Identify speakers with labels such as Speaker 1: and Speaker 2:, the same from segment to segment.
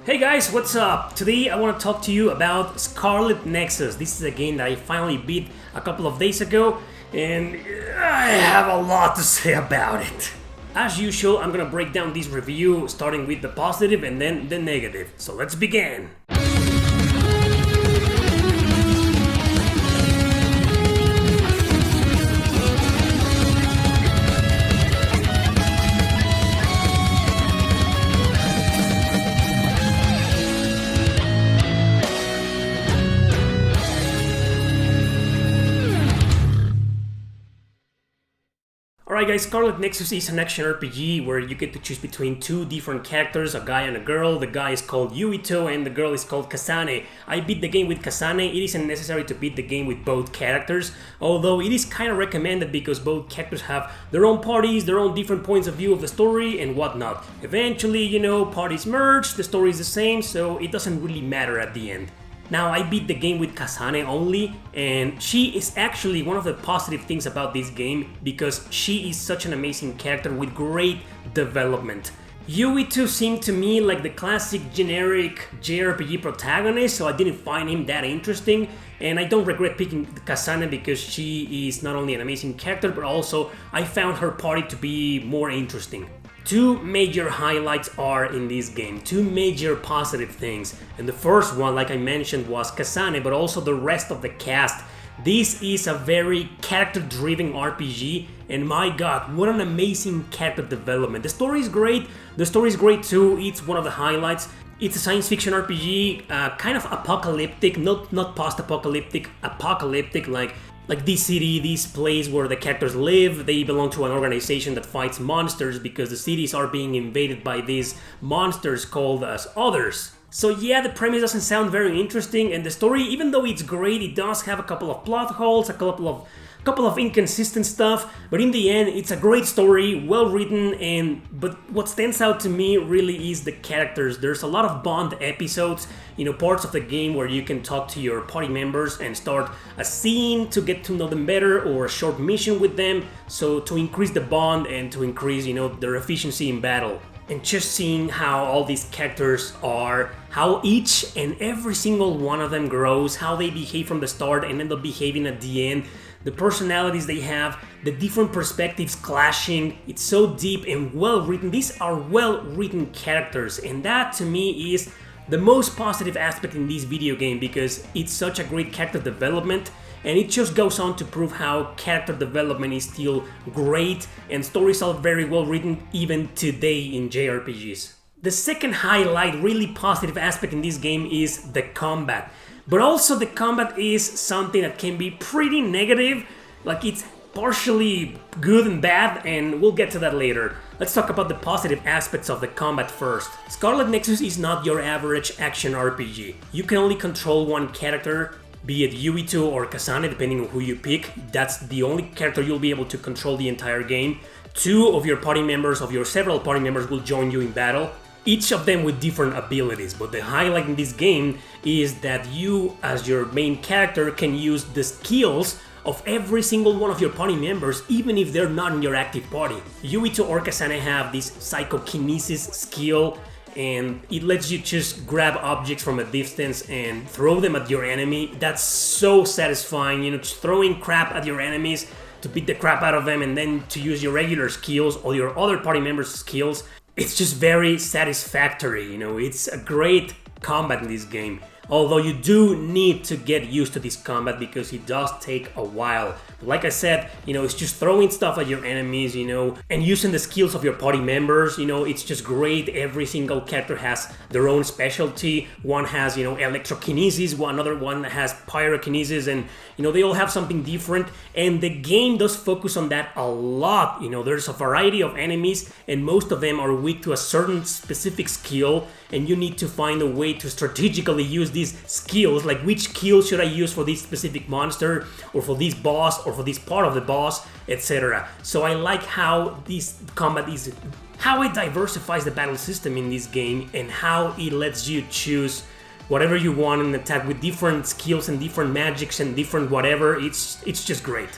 Speaker 1: Hey guys, what's up? Today I want to talk to you about Scarlet Nexus. This is a game that I finally beat a couple of days ago, and I have a lot to say about it. As usual, I'm gonna break down this review starting with the positive and then the negative. So let's begin. Alright guys, Scarlet Nexus is an action RPG where you get to choose between two different characters, a guy and a girl. The guy is called Yuito and the girl is called Kasane. I beat the game with Kasane. It isn't necessary to beat the game with both characters, although it is kind of recommended because both characters have their own parties, their own different points of view of the story and whatnot. Eventually, you know, parties merge, the story is the same, so it doesn't really matter at the end. Now, I beat the game with Kasane only, and she is actually one of the positive things about this game because she is such an amazing character with great development. Yuito seemed to me like the classic generic JRPG protagonist, so I didn't find him that interesting, and I don't regret picking Kasane because she is not only an amazing character, but also I found her party to be more interesting. Two major highlights are in this game, two major positive things, and the first one, like I mentioned, was Kasane, but also the rest of the cast. This is a very character-driven RPG, and my god, what an amazing character development. The story is great too, it's one of the highlights. It's a science fiction RPG, kind of apocalyptic, not post-apocalyptic, apocalyptic, like this city, this place where the characters live. They belong to an organization that fights monsters because the cities are being invaded by these monsters called as Others. So yeah, the premise doesn't sound very interesting, and the story, even though it's great, it does have a couple of plot holes, a couple of inconsistent stuff, but in the end, it's a great story, well written, but what stands out to me really is the characters. There's a lot of bond episodes, you know, parts of the game where you can talk to your party members and start a scene to get to know them better, or a short mission with them, so to increase the bond and to increase, you know, their efficiency in battle. And just seeing how all these characters are, how each and every single one of them grows, how they behave from the start and end up behaving at the end, the personalities they have, the different perspectives clashing, it's so deep and well written. These are well written characters, and that to me is the most positive aspect in this video game because it's such a great character development, and it just goes on to prove how character development is still great and stories are very well written even today in JRPGs. The second highlight, really positive aspect in this game is the combat. But also the combat is something that can be pretty negative, like it's partially good and bad, and we'll get to that later. Let's talk about the positive aspects of the combat first. Scarlet Nexus is not your average action RPG. You can only control one character, be it Yuito or Kasane, depending on who you pick. That's the only character you'll be able to control the entire game. Two of your party members, of your several party members, will join you in battle, each of them with different abilities, but the highlight in this game is that you, as your main character, can use the skills of every single one of your party members, even if they're not in your active party. Yuito or Kasane have this psychokinesis skill, and it lets you just grab objects from a distance and throw them at your enemy. That's so satisfying, you know, just throwing crap at your enemies to beat the crap out of them and then to use your regular skills or your other party members' skills. It's just very satisfactory, you know, it's a great combat in this game. Although you do need to get used to this combat because it does take a while. Like I said, you know, it's just throwing stuff at your enemies, you know, and using the skills of your party members, you know, it's just great. Every single character has their own specialty. One has, you know, electrokinesis, another one has pyrokinesis, and, you know, they all have something different. And the game does focus on that a lot. You know, there's a variety of enemies, and most of them are weak to a certain specific skill, and you need to find a way to strategically use these skills, like which skill should I use for this specific monster, or for this boss, or for this part of the boss, etc. So I like how this combat is, how it diversifies the battle system in this game, and how it lets you choose whatever you want and attack with different skills and different magics and different whatever. It's just great.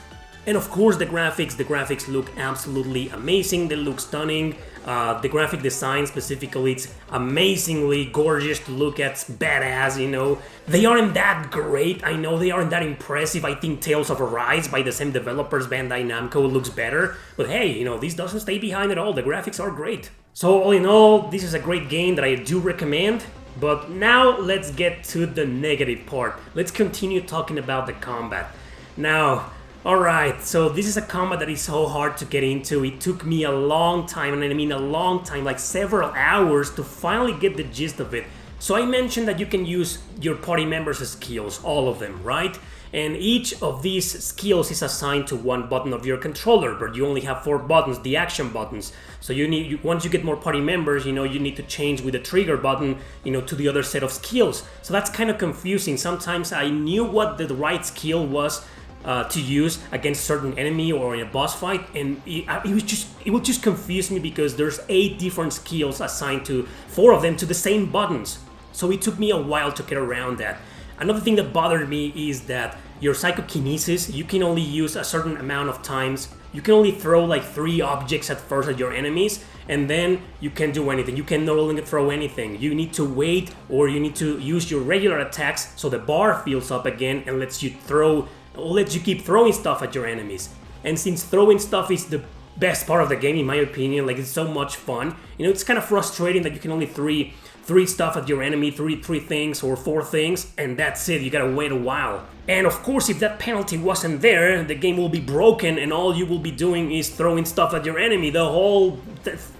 Speaker 1: And of course the graphics look absolutely amazing, they look stunning. The graphic design specifically, it's amazingly gorgeous to look at, it's badass, you know. They aren't that great, I know they aren't that impressive. I think Tales of Arise by the same developers, Bandai Namco, looks better. But hey, you know, this doesn't stay behind at all, the graphics are great. So all in all, this is a great game that I do recommend. But now let's get to the negative part. Let's continue talking about the combat. Now, alright, so this is a combat that is so hard to get into. It took me a long time, and I mean a long time, like several hours, to finally get the gist of it. So I mentioned that you can use your party members' skills, all of them, right? And each of these skills is assigned to one button of your controller, but you only have 4 buttons, the action buttons. So once you get more party members, you know, you need to change with the trigger button, you know, to the other set of skills. So that's kind of confusing. Sometimes I knew what the right skill was to use against certain enemy or in a boss fight, and it would just confuse me because there's 8 different skills assigned to 4 of them to the same buttons. So it took me a while to get around that. Another thing that bothered me is that your psychokinesis, you can only use a certain amount of times. You can only throw like 3 objects at first at your enemies, and then you can't do anything. You can no longer throw anything. You need to wait, or you need to use your regular attacks so the bar fills up again and lets you keep throwing stuff at your enemies. And since throwing stuff is the best part of the game, in my opinion, like it's so much fun, you know, it's kind of frustrating that you can only three stuff at your enemy, three things or 4 things, and that's it. You gotta wait a while. And of course, if that penalty wasn't there, the game will be broken and all you will be doing is throwing stuff at your enemy the whole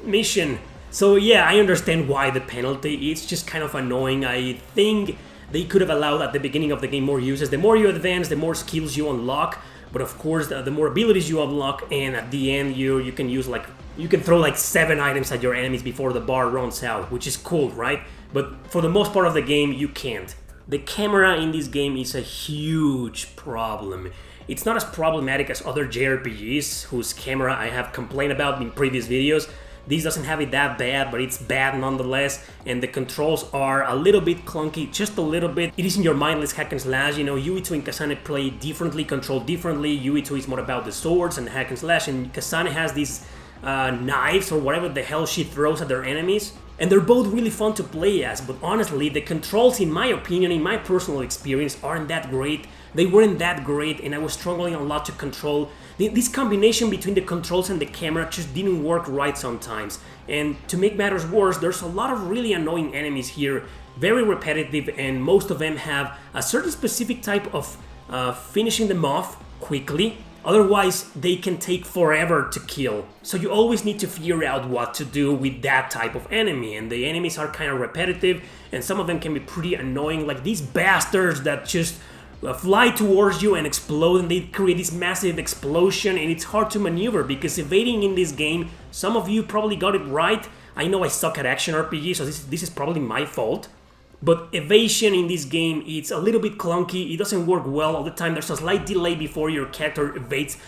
Speaker 1: mission. So yeah, I understand why the penalty, it's just kind of annoying. I think they could have allowed at the beginning of the game more uses. The more you advance, the more skills you unlock. But of course, the more abilities you unlock, and at the end you can use you can throw like 7 items at your enemies before the bar runs out, which is cool, right? But for the most part of the game, you can't. The camera in this game is a huge problem. It's not as problematic as other JRPGs, whose camera I have complained about in previous videos. This doesn't have it that bad, but it's bad nonetheless, and the controls are a little bit clunky, just a little bit. It isn't your mindless hack and slash, you know, Yuito and Kasane play differently, control differently. Yuito is more about the swords and the hack and slash, and Kasane has these knives or whatever the hell she throws at their enemies. And they're both really fun to play as, but honestly, the controls, in my opinion, in my personal experience, aren't that great. They weren't that great, and I was struggling a lot to control. This combination between the controls and the camera just didn't work right sometimes. And to make matters worse, there's a lot of really annoying enemies here, very repetitive, and most of them have a certain specific type of finishing them off quickly. Otherwise, they can take forever to kill. So you always need to figure out what to do with that type of enemy. And the enemies are kind of repetitive, and some of them can be pretty annoying, like these bastards that just fly towards you and explode, and they create this massive explosion, and it's hard to maneuver because evading in this game, some of you probably got it right. I know I suck at action RPG, so this is probably my fault. But evasion in this game, it's a little bit clunky, it doesn't work well all the time. There's a slight delay before your character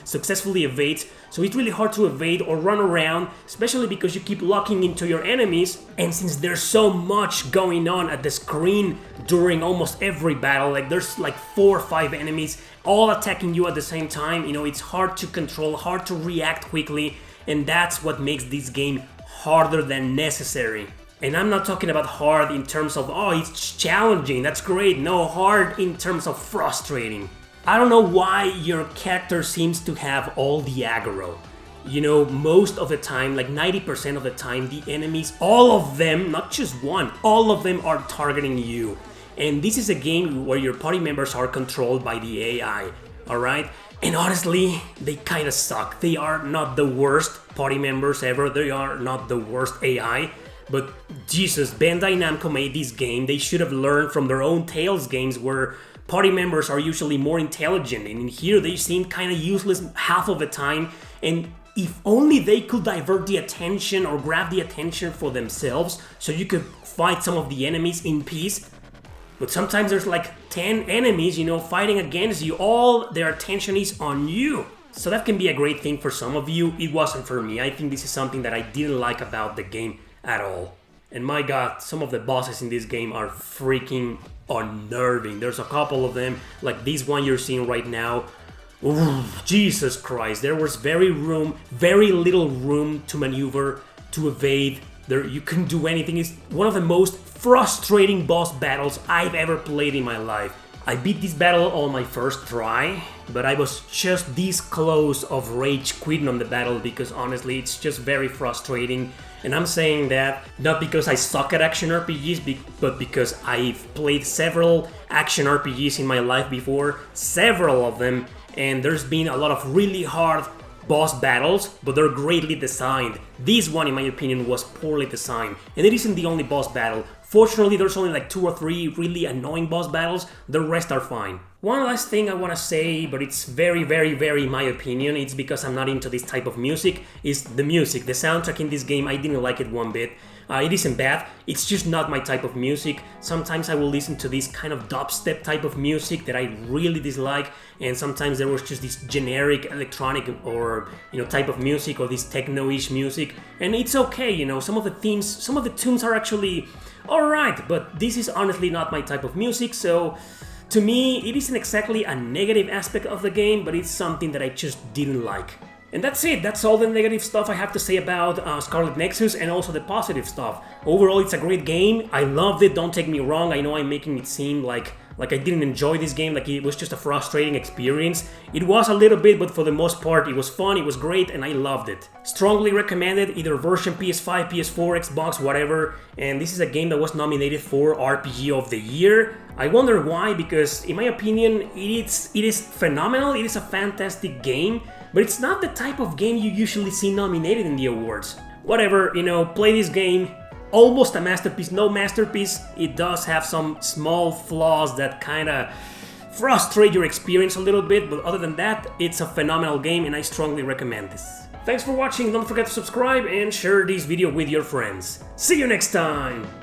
Speaker 1: successfully evades, so it's really hard to evade or run around, especially because you keep locking into your enemies. And since there's so much going on at the screen during almost every battle, like there's like 4 or 5 enemies all attacking you at the same time, you know, it's hard to control, hard to react quickly, and that's what makes this game harder than necessary. And I'm not talking about hard in terms of, oh, it's challenging, that's great. No, hard in terms of frustrating. I don't know why your character seems to have all the aggro. You know, most of the time, like 90% of the time, the enemies, all of them, not just one, all of them are targeting you. And this is a game where your party members are controlled by the AI, alright? And honestly, they kinda suck. They are not the worst party members ever, they are not the worst AI. But Jesus, Bandai Namco made this game. They should have learned from their own Tales games where party members are usually more intelligent, and in here they seem kind of useless half of the time. And if only they could divert the attention or grab the attention for themselves so you could fight some of the enemies in peace. But sometimes there's like 10 enemies, you know, fighting against you. All their attention is on you. So that can be a great thing for some of you. It wasn't for me. I think this is something that I didn't like about the game at all. And my god, some of the bosses in this game are freaking unnerving. There's a couple of them, like this one you're seeing right now. Ooh, Jesus Christ, there was very little room to maneuver, to evade. There, you couldn't do anything. It's one of the most frustrating boss battles I've ever played in my life. I beat this battle on my first try, but I was just this close of rage quitting on the battle because honestly it's just very frustrating. And I'm saying that not because I suck at action RPGs, but because I've played several action RPGs in my life before, several of them, and there's been a lot of really hard boss battles, but they're greatly designed. This one, in my opinion, was poorly designed, and it isn't the only boss battle. Fortunately, there's only like 2 or 3 really annoying boss battles, the rest are fine. One last thing I want to say, but it's very my opinion, it's because I'm not into this type of music, is the music. The soundtrack in this game, I didn't like it one bit. It isn't bad, it's just not my type of music. Sometimes I will listen to this kind of dubstep type of music that I really dislike, and sometimes there was just this generic electronic or type of music, or this techno-ish music, and it's okay, some of the themes, some of the tunes are actually alright, but this is honestly not my type of music, so to me it isn't exactly a negative aspect of the game, but it's something that I just didn't like. And that's it, that's all the negative stuff I have to say about Scarlet Nexus, and also the positive stuff. Overall, it's a great game, I loved it, don't take me wrong, I know I'm making it seem like I didn't enjoy this game, like it was just a frustrating experience. It was a little bit, but for the most part it was fun, it was great, and I loved it. Strongly recommended, either version PS5, PS4, Xbox, whatever, and this is a game that was nominated for RPG of the Year. I wonder why, because in my opinion it is phenomenal, it is a fantastic game, but it's not the type of game you usually see nominated in the awards. Whatever, play this game. Almost a masterpiece, no masterpiece. It does have some small flaws that kinda frustrate your experience a little bit, but other than that, it's a phenomenal game and I strongly recommend this. Thanks for watching, don't forget to subscribe and share this video with your friends. See you next time!